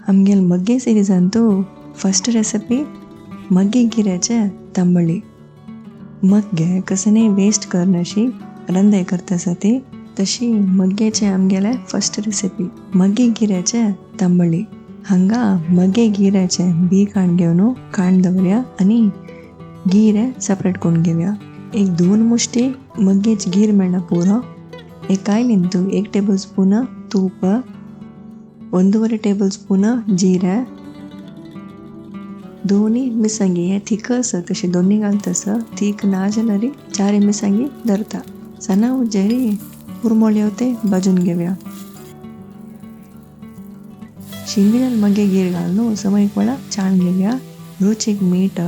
आमगेल मग्गे सिरीजांतू first recipe मग्गे गिऱ्याचे तांबळी. मग्गे कसं waste करनाशी रंदय करता ती तशी मग्गेचे आमगेले फर्स्ट रेसिपी मग्गे गिऱ्याचे तांबळी. हांगा मग्गे गिऱ्याचे बी काण घेवन काण दवरया आणि गिरे सेपरेट करून घेवया. एक 2 मुष्टी मग्गेच गीर मेळना पुरो. एक कायलींतू 1 टेबल स्पून तूप, 1 टेबल स्पून जिरे, 2 मिरसांगी. हे थिकस तशी दोन्ही घालतस थिक ना जाल्यार 4 मिरसांगी धरता. सना उज्जेरी उरमोळ्यो ते भाजून घेवया. शिंगिल्यान मग्गे गीर घालून समय वेळा चाण घेवया. रुचीक मीठ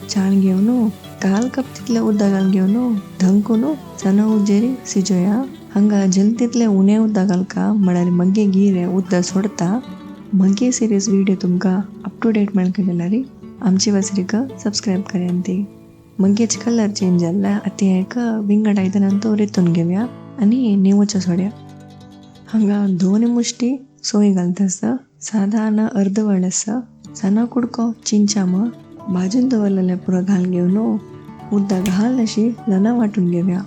चाण घेवन 1/4 कप तितले उदक घालून घेवन धंकून सना उज्जेरी शिजोया. हांगा जल्दी तितले उणें उदक घालका म्हळ्यार मग्गे गिरे उदक सोडता. मग्गे सिरीज व्हिडिओ तुमकां अप टू डेट मेळका जाल्यार आमची वसरीक सबस्क्राईब करायंती. मग्गेच कलर चेंज जाला आता एक विंगड आयदनांतू रितून घेवया आणि निवोचो सोड्या. हांगा 2 मुष्टी सोय घालतस साधारण अर्द वळस सना कुडको चिंचाम भाजून दवरलेले पुरो घालून घेवन उदक घाल अशी लना वाटून घेवया.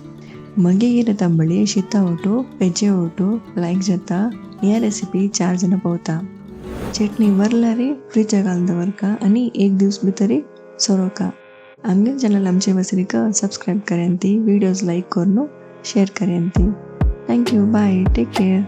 मग्गे गिरे तांबळी शीता ओटू पेजे ओटू लायक जाता. ह्या रेसिपी 4 जण पावता. चटणी वरल्यार फ्रीज घालून दवरका आणि 1 दिवस भितरी सोरोका. आमगे चॅनल आमचे वसरीक सबस्क्राईब करायंती. व्हिडिओज लाईक करून शेअर करायंती. थँक्यू. बाय. Take care.